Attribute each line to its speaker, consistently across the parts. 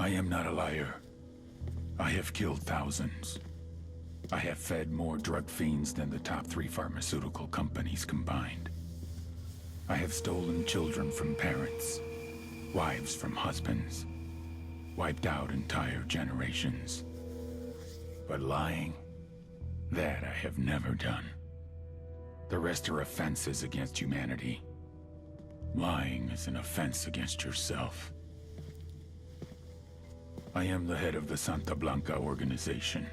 Speaker 1: I am not a liar. I have killed thousands. I have fed more drug fiends than the top 3 pharmaceutical companies combined. I have stolen children from parents, wives from husbands, wiped out entire generations. But lying, that I have never done. The rest are offenses against humanity. Lying is an offense against yourself. I am the head of the Santa Blanca organization,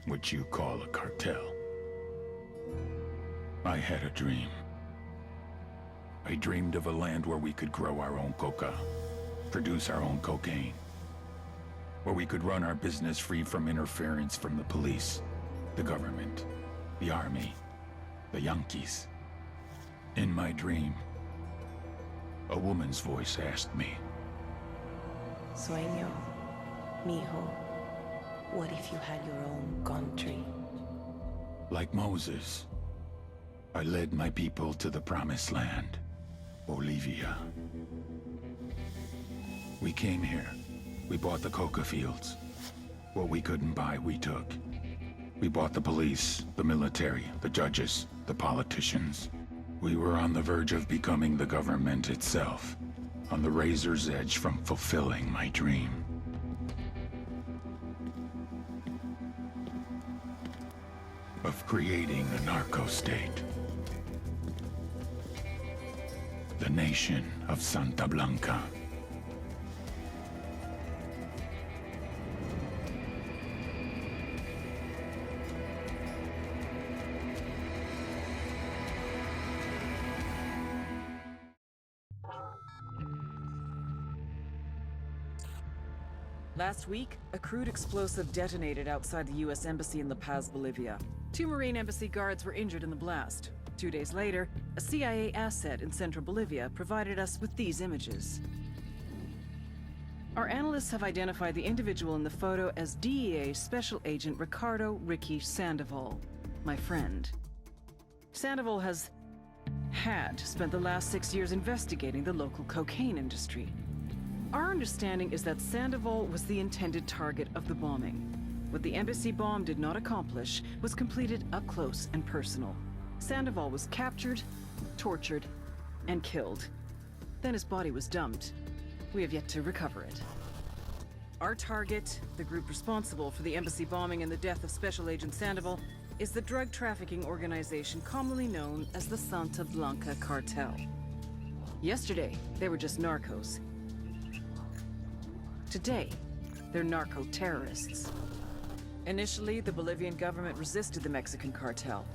Speaker 1: which you call a cartel. I had a dream. I dreamed of a land where we could grow our own coca, produce our own cocaine, where we could run our business free from interference from the police, the government, the army, the Yankees. In my dream, a woman's voice asked me,
Speaker 2: Sueño, mijo, what if you had your own country?
Speaker 1: like Moses, I led my people to the promised land, Bolivia. We came here. We bought the coca fields. What we couldn't buy, we took. We bought the police, the military, the judges, the politicians. We were on the verge of becoming the government itself, on the razor's edge from fulfilling my dream. Of creating a narco-state. The nation of Santa Blanca.
Speaker 3: Last week, a crude explosive detonated outside the U.S. Embassy in La Paz, Bolivia. 2 Marine Embassy guards were injured in the blast. 2 days later, a CIA asset in central Bolivia provided us with these images. Our analysts have identified the individual in the photo as DEA Special Agent Ricardo Ricky Sandoval, my friend. Sandoval had spent the last 6 years investigating the local cocaine industry. Our understanding is that Sandoval was the intended target of the bombing. What the embassy bomb did not accomplish was completed up close and personal. Sandoval was captured, tortured, and killed. Then his body was dumped. We have yet to recover it. Our target, the group responsible for the embassy bombing and the death of Special Agent Sandoval, is the drug trafficking organization commonly known as the Santa Blanca Cartel. Yesterday, they were just narcos. Today, they're narco-terrorists. Initially, the Bolivian government resisted the Mexican cartel.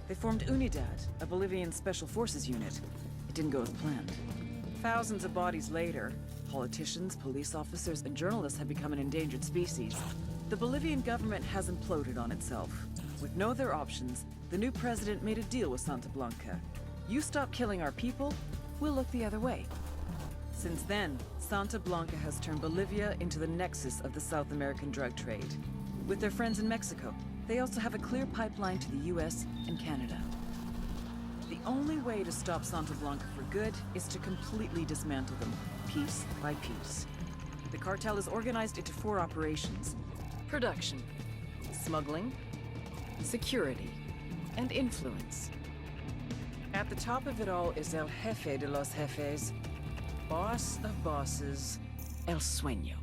Speaker 3: They formed Unidad, a Bolivian special forces unit. It didn't go as planned. Thousands of bodies later, politicians, police officers, and journalists have become an endangered species. The Bolivian government has imploded on itself. With no other options, the new president made a deal with Santa Blanca. You stop killing our people, we'll look the other way. Since then, Santa Blanca has turned Bolivia into the nexus of the South American drug trade. With their friends in Mexico, they also have a clear pipeline to the US and Canada. The only way to stop Santa Blanca for good is to completely dismantle them, piece by piece. The cartel is organized into 4 operations: production, smuggling, security, and influence. At the top of it all is El Jefe de los Jefes, boss of bosses, El Sueño.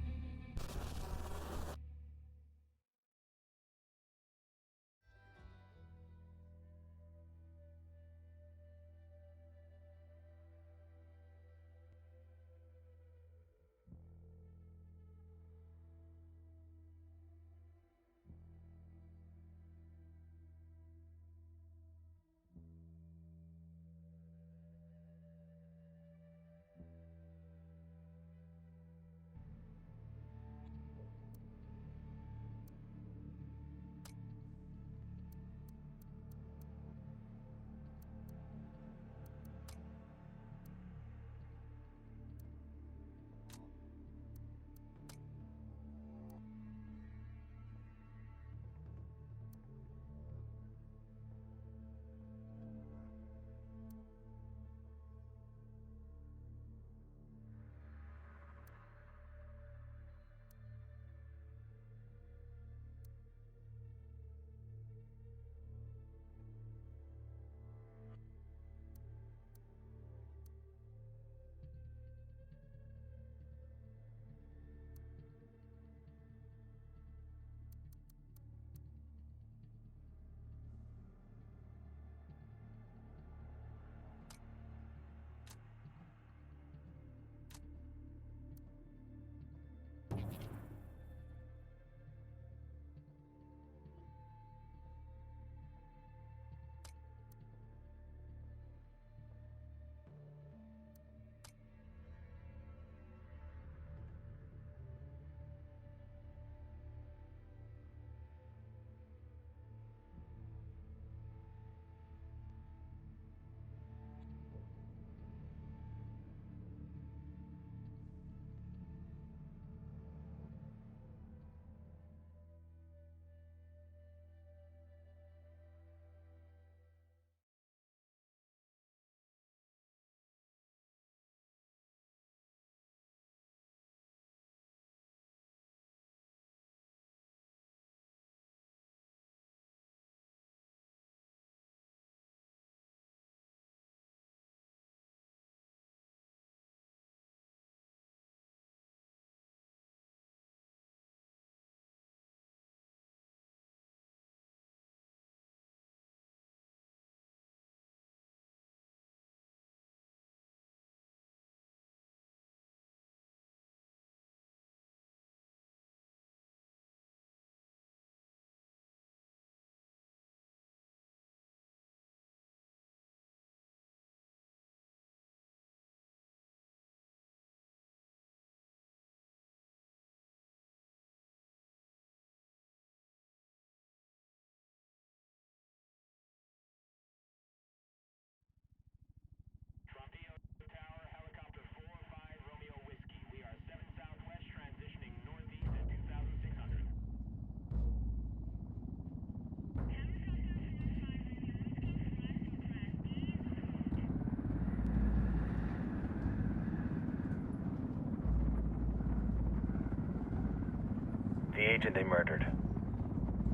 Speaker 4: agent they murdered.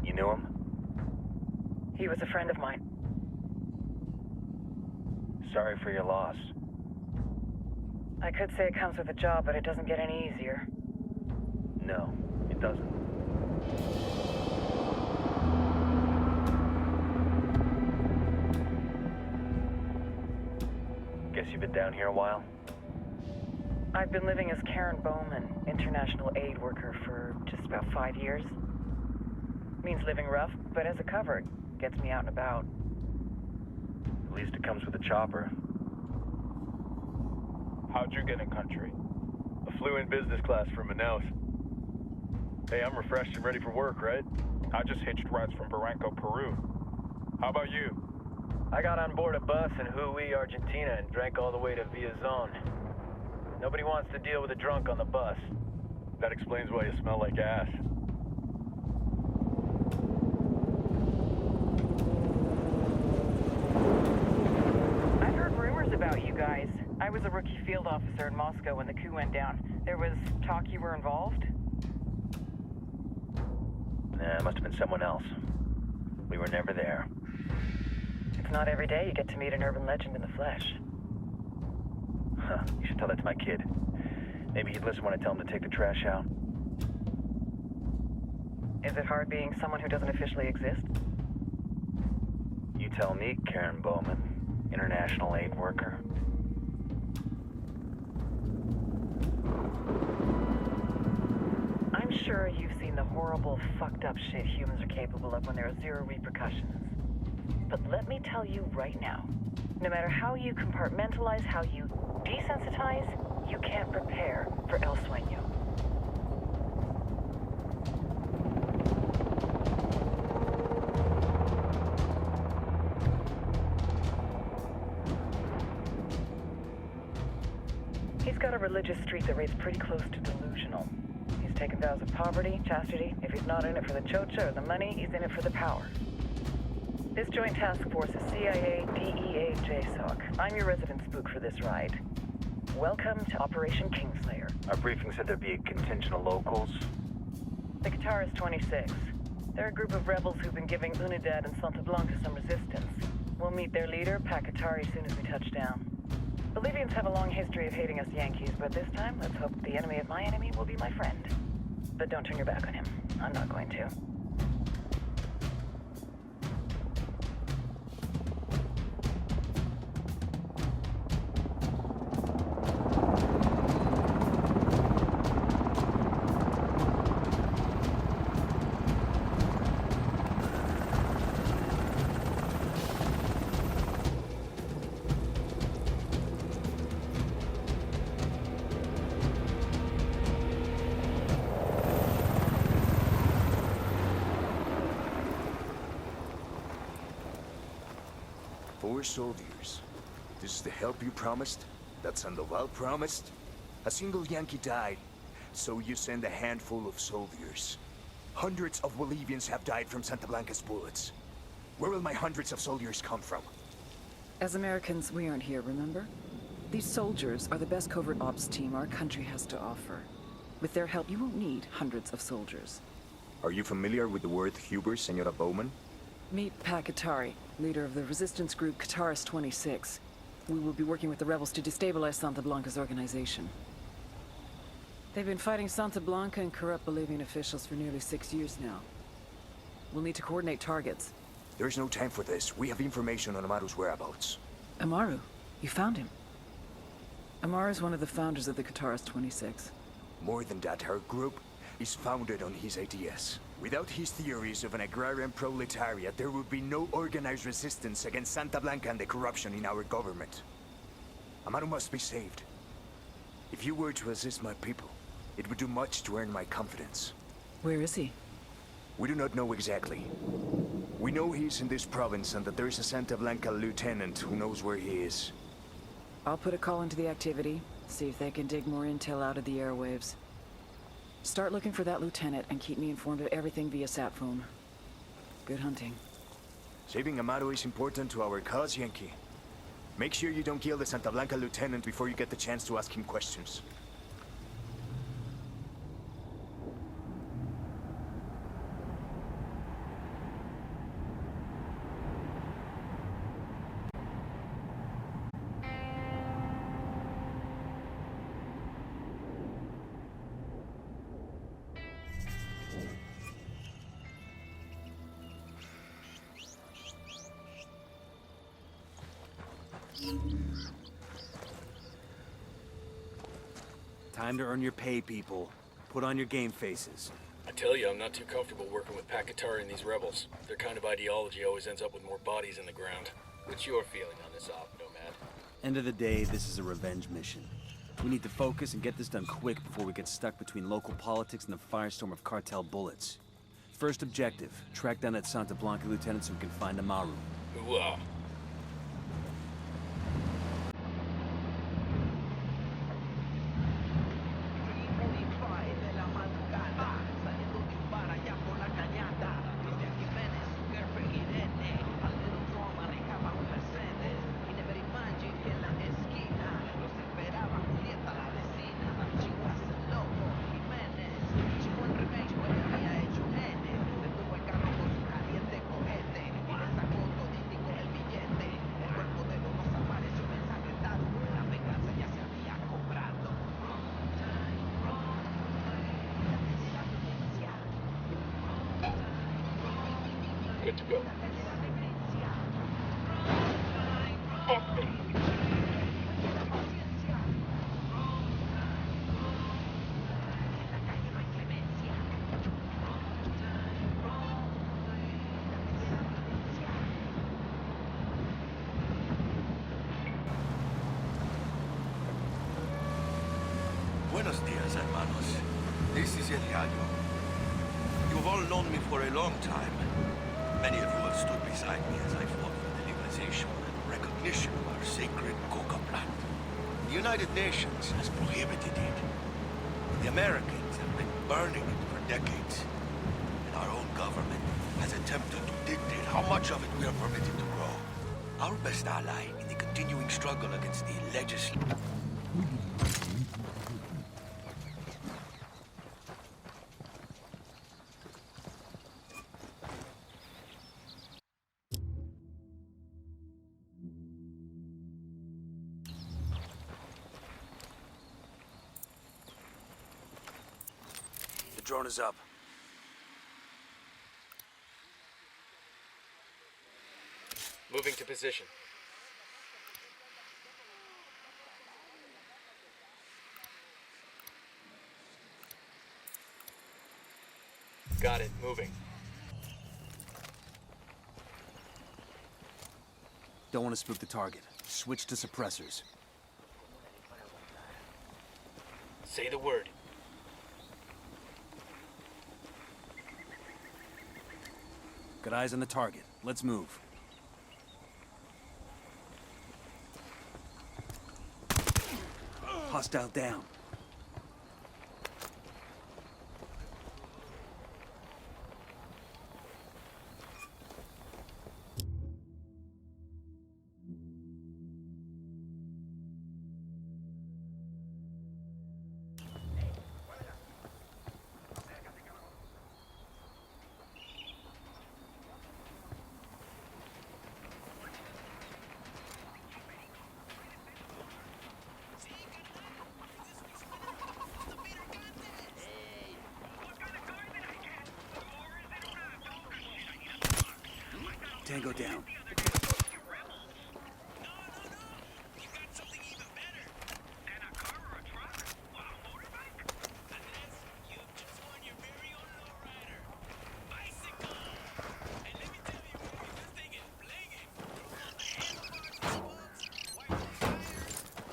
Speaker 4: You knew him?
Speaker 3: He was a friend of mine.
Speaker 4: Sorry for your loss.
Speaker 3: I could say it comes with a job, but it doesn't get any easier.
Speaker 4: No, it doesn't. Guess you've been down here a while?
Speaker 3: I've been living as Karen Bowman, international aid worker, for just about 5 years. Means living rough, but as a cover, it gets me out and about.
Speaker 4: At least it comes with a chopper.
Speaker 5: How'd you get in country? I flew in business class from Manaus. Hey, I'm refreshed and ready for work, right? I just hitched rides from Barranco, Peru. How about you?
Speaker 6: I got on board a bus in Hui, Argentina, and drank all the way to Villazon. Nobody wants to deal with a drunk on the bus.
Speaker 5: That explains why you smell like ass.
Speaker 3: I've heard rumors about you guys. I was a rookie field officer in Moscow when the coup went down. There was talk you were involved?
Speaker 4: Nah, it must have been someone else. We were never there.
Speaker 3: It's not every day you get to meet an urban legend in the flesh.
Speaker 4: Huh, you should tell that to my kid. Maybe he'd listen when I tell him to take the trash out.
Speaker 3: Is it hard being someone who doesn't officially exist?
Speaker 4: You tell me, Karen Bowman, international aid worker.
Speaker 3: I'm sure you've seen the horrible, fucked up shit humans are capable of when there are zero repercussions. But let me tell you right now, no matter how you compartmentalize, how you desensitize, you can't prepare for El Sueño. He's got a religious streak that rates pretty close to delusional. He's taken vows of poverty, chastity. If he's not in it for the chocha or the money, he's in it for the power. This joint task force is CIA, DEA, JSOC. I'm your resident spook for this ride. Welcome to Operation Kingslayer.
Speaker 4: Our briefing said there'd be a contingent of locals.
Speaker 3: The Guitarist 26. They're a group of rebels who've been giving Unidad and Santa Blanca some resistance. We'll meet their leader, Pakatari, soon as we touch down. Bolivians have a long history of hating us Yankees, but this time, let's hope the enemy of my enemy will be my friend. But don't turn your back on him. I'm not going to.
Speaker 7: Four soldiers. This is the help you promised? That Sandoval promised? A single Yankee died, so you send a handful of soldiers. Hundreds of Bolivians have died from Santa Blanca's bullets. Where will my hundreds of soldiers come from?
Speaker 3: As Americans, we aren't here, remember? These soldiers are the best covert ops team our country has to offer. With their help, you won't need hundreds of soldiers.
Speaker 7: Are you familiar with the word Huber, Senora Bowman?
Speaker 3: Meet Pakatari, leader of the resistance group Guitarist 26. We will be working with the rebels to destabilize Santa Blanca's organization. They've been fighting Santa Blanca and corrupt Bolivian officials for nearly 6 years now. We'll need to coordinate targets.
Speaker 7: There's no time for this. We have information on Amaru's whereabouts.
Speaker 3: Amaru? You found him? Amaru is one of the founders of the Guitarist 26.
Speaker 7: More than that, her group is founded on his ideas. Without his theories of an agrarian proletariat, there would be no organized resistance against Santa Blanca and the corruption in our government. Amaru must be saved. If you were to assist my people, it would do much to earn my confidence.
Speaker 3: Where is he?
Speaker 7: We do not know exactly. We know he's in this province and that there is a Santa Blanca lieutenant who knows where he is.
Speaker 3: I'll put a call into the activity, see if they can dig more intel out of the airwaves. Start looking for that lieutenant and keep me informed of everything via sat phone. Good hunting.
Speaker 7: Saving Amaru is important to our cause, Yankee. Make sure you don't kill the Santa Blanca lieutenant before you get the chance to ask him questions.
Speaker 8: Time to earn your pay, people. Put on your game faces.
Speaker 9: I tell you, I'm not too comfortable working with Pakatari and these rebels. Their kind of ideology always ends up with more bodies in the ground.
Speaker 10: What's your feeling on this op, Nomad?
Speaker 8: End of the day, this is a revenge mission. We need to focus and get this done quick before we get stuck between local politics and the firestorm of cartel bullets. First objective, track down that Santa Blanca lieutenant so we can find Amaru.
Speaker 9: Hooah. Good to go.
Speaker 11: Buenos dias, hermanos. This is El Gallo. You've all known me for a long time. Many of you have stood beside me as I fought for the legalization and recognition of our sacred coca plant. The United Nations has prohibited it. The Americans have been burning it for decades. And our own government has attempted to dictate how much of it we are permitted to grow. Our best ally in the continuing struggle against the legislature.
Speaker 8: The drone is up.
Speaker 10: Moving to position. Got it, moving.
Speaker 8: Don't want to spook the target. Switch to suppressors.
Speaker 10: Say the word.
Speaker 8: Got eyes on the target. Let's move. Hostile down. Tango down.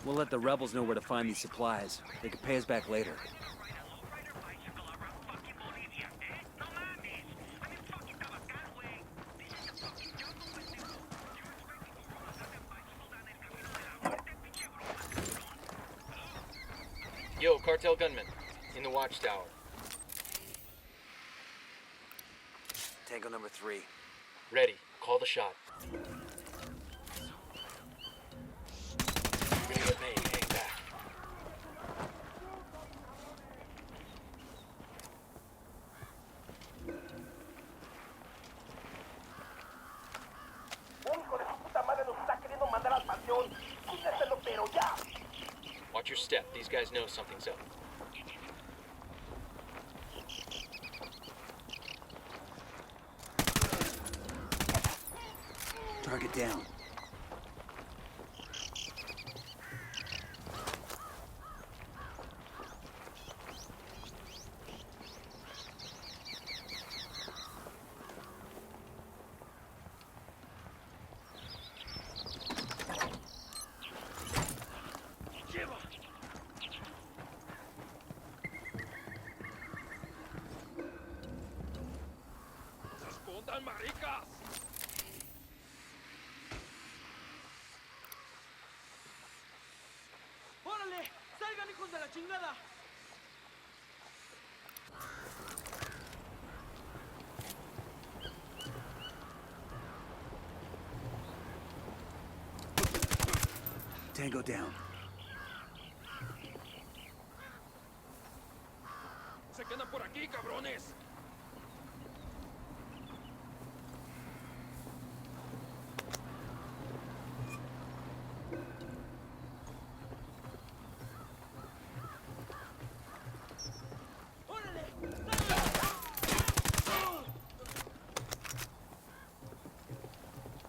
Speaker 8: We'll let the rebels know where to find these supplies. They can pay us back later.
Speaker 10: Yo, cartel gunman. In the watchtower.
Speaker 8: Tango number 3.
Speaker 10: Ready. Call the shot. You're gonna get made. Hang back. Watch your step. These guys know something's up.
Speaker 8: Target down.
Speaker 12: hijos de la chingada!
Speaker 8: Tango down.
Speaker 12: ¡Se quedan por aquí, cabrones!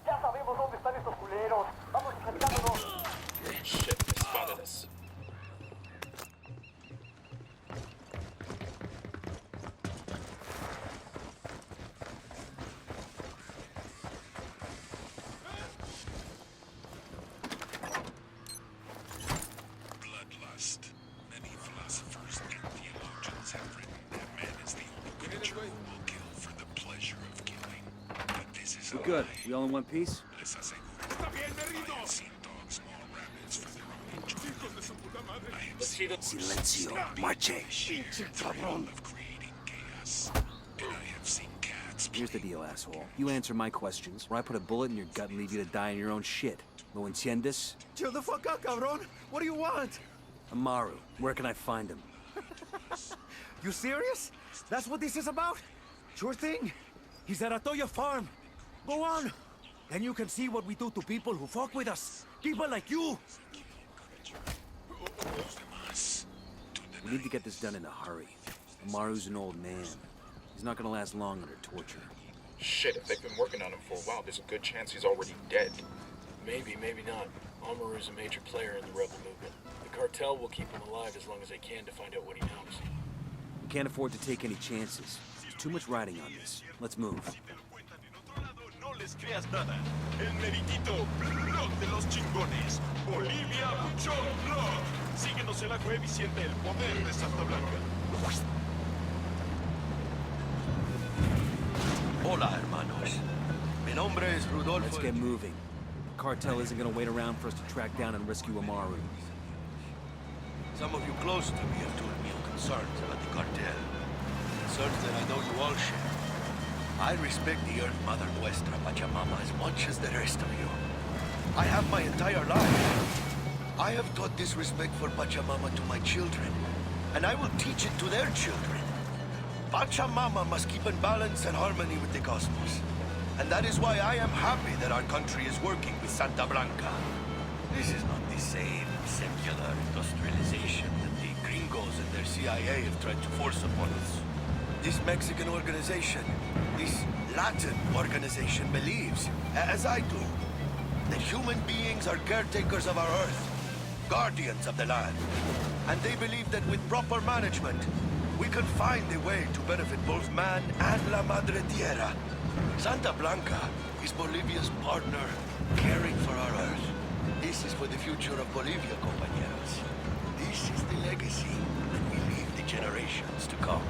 Speaker 6: Ya sabemos dónde están estos culeros. Vamos enfrentándonos.
Speaker 10: Shit, they spotted us.
Speaker 1: Bloodlust. Many philosophers and theologians have written that man is the only creature who will kill for the pleasure of killing. But this is a
Speaker 8: We're good.
Speaker 1: lie.
Speaker 8: We all in one piece?
Speaker 1: Les aseguro. I have seen dogs maul rabbits for their own enjoyment. I have
Speaker 10: Let's see the...
Speaker 8: Silencio. Marche.
Speaker 1: the thrill of creating chaos. And I have seen cats
Speaker 8: Here's the deal, asshole. You answer my questions, or I put a bullet in your gut and leave you to die in your own shit. ¿Lo entiendes?
Speaker 7: Chill the fuck out, cabron. What do you want?
Speaker 8: Amaru, where can I find him?
Speaker 7: You serious? That's what this is about? Sure thing. He's at Atoya Farm. Go on. Then you can see what we do to people who fuck with us. People like you.
Speaker 8: We need to get this done in a hurry. Amaru's an old man. He's not gonna last long under torture.
Speaker 13: Shit, if they've been working on him for a while, there's a good chance he's already dead.
Speaker 9: Maybe, maybe not. Amaru's a major player in the rebel movement. The cartel will keep him alive as long as they can to find out what he knows.
Speaker 8: We can't afford to take any chances. There's too much riding on this. Let's move.
Speaker 14: No les creas nada. El meritito blog de los chingones. Bolivia Buchón Blog. Síguenos en la web y siente el poder de Santa Blanca.
Speaker 11: Hola, hermanos. Mi nombre es Rudolfo.
Speaker 8: Let's get moving. The cartel isn't gonna wait around for us to track down and rescue Amaru.
Speaker 11: Some of you close to me have told me your concerns about the cartel. Concerns that I know you all share. I respect the Earth Mother Nuestra, Pachamama, as much as the rest of you. I have my entire life. I have taught this respect for Pachamama to my children, and I will teach it to their children. Pachamama must keep in balance and harmony with the cosmos. And that is why I am happy that our country is working with Santa Blanca. This is not the same secular industrialization that the gringos and their CIA have tried to force upon us. This Mexican organization, this Latin organization believes, as I do, that human beings are caretakers of our Earth, guardians of the land. And they believe that with proper management, we can find a way to benefit both man and La Madre Tierra. Santa Blanca is Bolivia's partner, caring for our Earth. This is for the future of Bolivia, compañeros. This is the legacy that we leave the generations to come.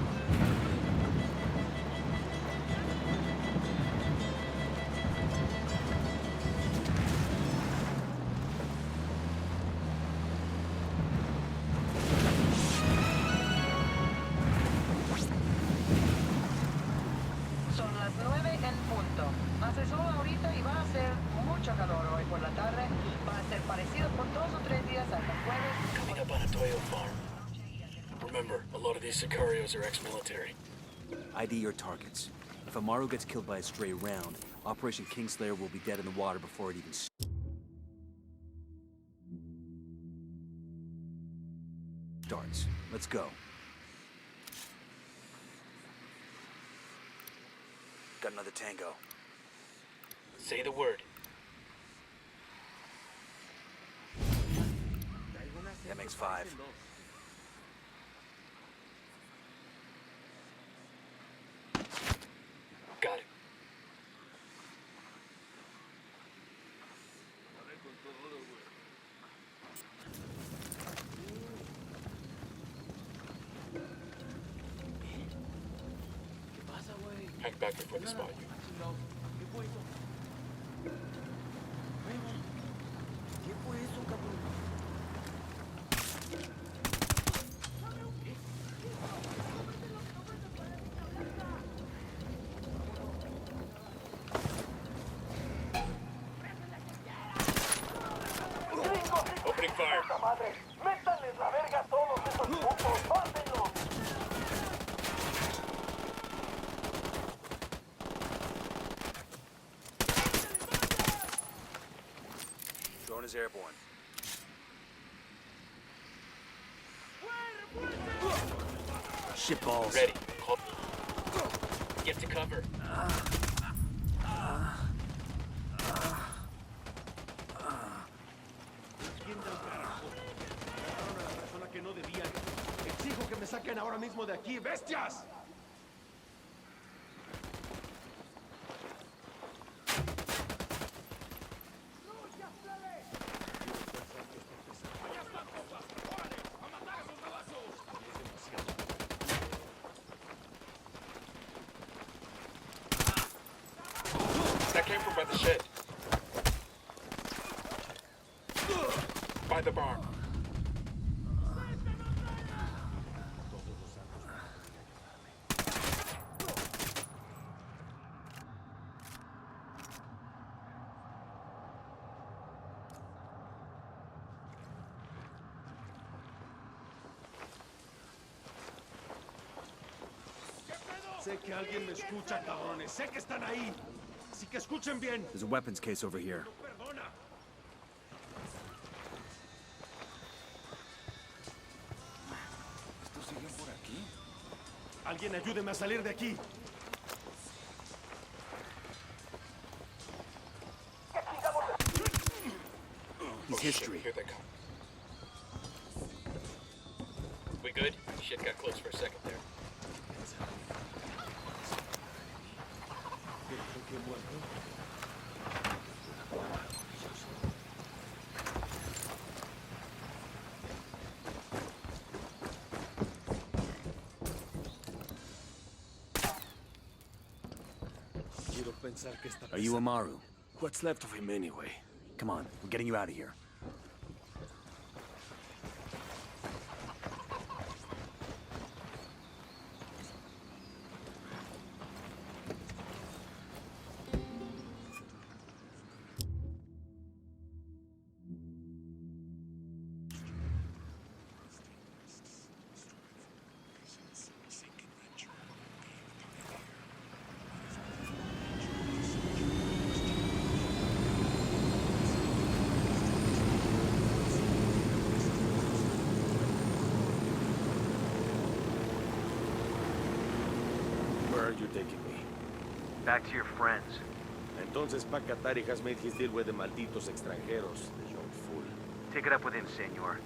Speaker 15: Son las 9 en punto. Hace sol ahorita y va a ser mucho calor hoy por la tarde. Va a ser parecido por 2 o 3 días hasta jueves.
Speaker 9: Coming up on a Toyo farm. Remember, a lot of these sicarios are ex-military.
Speaker 8: ID your targets. If Amaru gets killed by a stray round, Operation Kingslayer will be dead in the water before it even starts. Let's go. Got another tango.
Speaker 10: Say the word.
Speaker 8: That makes 5.
Speaker 10: Got it. Hang back before they spot you.
Speaker 9: opening fire.
Speaker 6: ¡Métanles la verga a todos esos putos! ¡Mátenlos!
Speaker 8: Drone is airborne. Shitballs.
Speaker 9: Ready. Call. Get to cover.
Speaker 12: Que no debían. Exijo que me saquen ahora mismo de aquí, bestias.
Speaker 9: That came from by the shed. By the barn.
Speaker 12: Sé que alguien me escucha, cabrones. Sé que están ahí. Así que escuchen bien.
Speaker 8: There's a weapons case over here.
Speaker 12: Perdona.
Speaker 1: ¿Estos siguen por aquí?
Speaker 12: Alguien ayúdeme a salir de aquí.
Speaker 8: He's history.
Speaker 9: Here they come. We good? Shit got close for a second there.
Speaker 8: Are you Amaru?
Speaker 12: What's left of him anyway?
Speaker 8: Come on, we're getting you out of here.
Speaker 12: Where are you taking me?
Speaker 4: Back to your friends.
Speaker 12: Entonces Pacatari has made his deal with the malditos extranjeros, the young fool.
Speaker 4: Take it up with him, senor.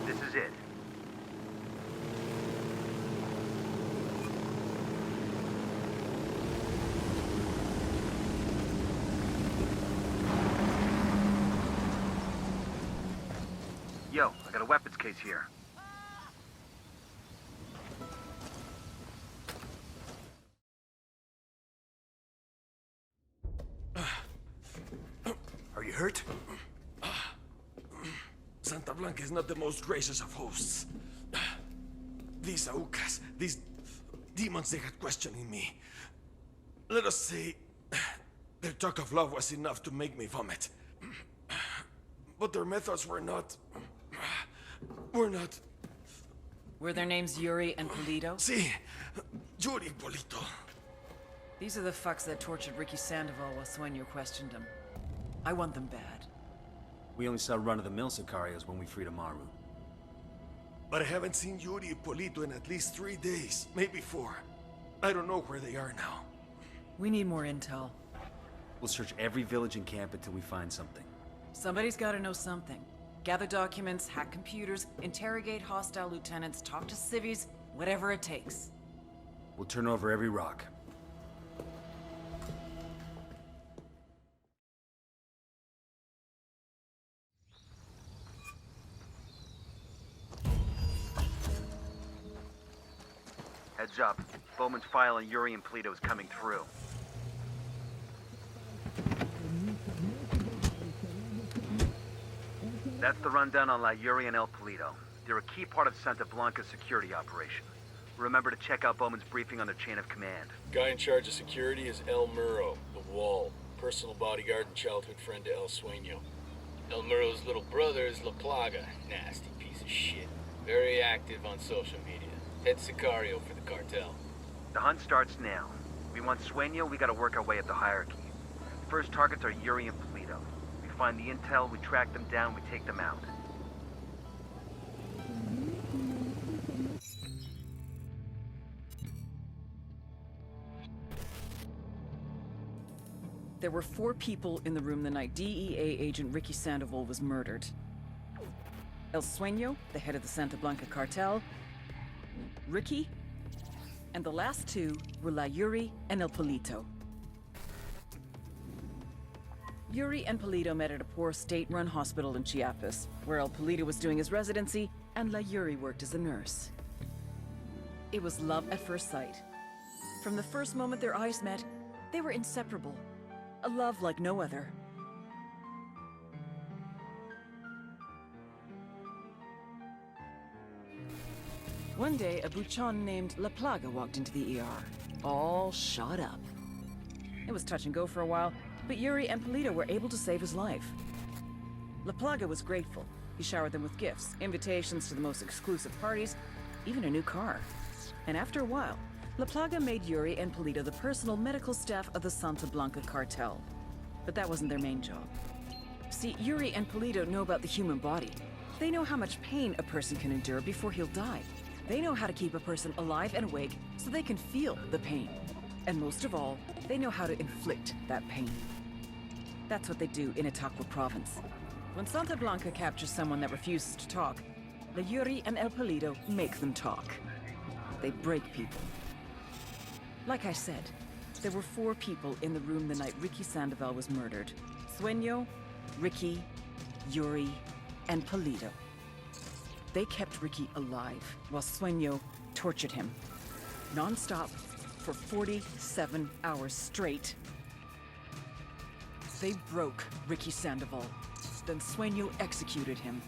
Speaker 4: This is it. Yo, I got a weapons case here.
Speaker 7: Are you hurt?
Speaker 12: Blanca is not the most gracious of hosts. These Aucas, these demons they had questioning me. Let us say, their talk of love was enough to make me vomit. But their methods were not...
Speaker 3: Were their names Yuri and Polito?
Speaker 12: Si, Yuri Polito.
Speaker 3: These are the fucks that tortured Ricky Sandoval while Sueño questioned him. I want them bad.
Speaker 8: We only saw run-of-the-mill Sicarios when we freed Amaru.
Speaker 12: But I haven't seen Yuri and Polito in at least 3 days, maybe 4. I don't know where they are now.
Speaker 3: We need more intel.
Speaker 8: We'll search every village and camp until we find something.
Speaker 3: Somebody's gotta know something. Gather documents, hack computers, interrogate hostile lieutenants, talk to civvies, whatever it takes.
Speaker 8: We'll turn over every rock.
Speaker 16: Heads up. Bowman's file on Yuri and Polito is coming through. That's the rundown on La Yuri and El Polito. They're a key part of Santa Blanca's security operation. Remember to check out Bowman's briefing on their chain of command.
Speaker 9: Guy in charge of security is El Muro, the Wall. Personal bodyguard and childhood friend to El Sueño.
Speaker 10: El Muro's little brother is La Plaga. Nasty piece of shit. Very active on social media. Head Sicario for the cartel.
Speaker 16: The hunt starts now. We want Sueño, we gotta work our way up the hierarchy. First targets are Yuri and Polito. We find the intel, we track them down, we take them out.
Speaker 3: There were 4 people in the room the night DEA agent Ricky Sandoval was murdered. El Sueño, the head of the Santa Blanca cartel, Ricky, and the last 2 were La Yuri and El Polito. Yuri and Polito met at a poor state-run hospital in Chiapas, where El Polito was doing his residency and La Yuri worked as a nurse. It was love at first sight. From the first moment their eyes met, they were inseparable. A love like no other. One day, a buchon named La Plaga walked into the ER, all shot up. It was touch and go for a while, but Yuri and Polito were able to save his life. La Plaga was grateful. He showered them with gifts, invitations to the most exclusive parties, even a new car. And after a while, La Plaga made Yuri and Polito the personal medical staff of the Santa Blanca cartel. But that wasn't their main job. See, Yuri and Polito know about the human body. They know how much pain a person can endure before he'll die. They know how to keep a person alive and awake so they can feel the pain. And most of all, they know how to inflict that pain. That's what they do in Itaqua province. When Santa Blanca captures someone that refuses to talk, La Yuri and El Polito make them talk. They break people. Like I said, there were 4 people in the room the night Ricky Sandoval was murdered. Sueño, Ricky, Yuri, and Polito. They kept Ricky alive while Sueño tortured him. Non-stop for 47 hours straight. They broke Ricky Sandoval. Then Sueño executed him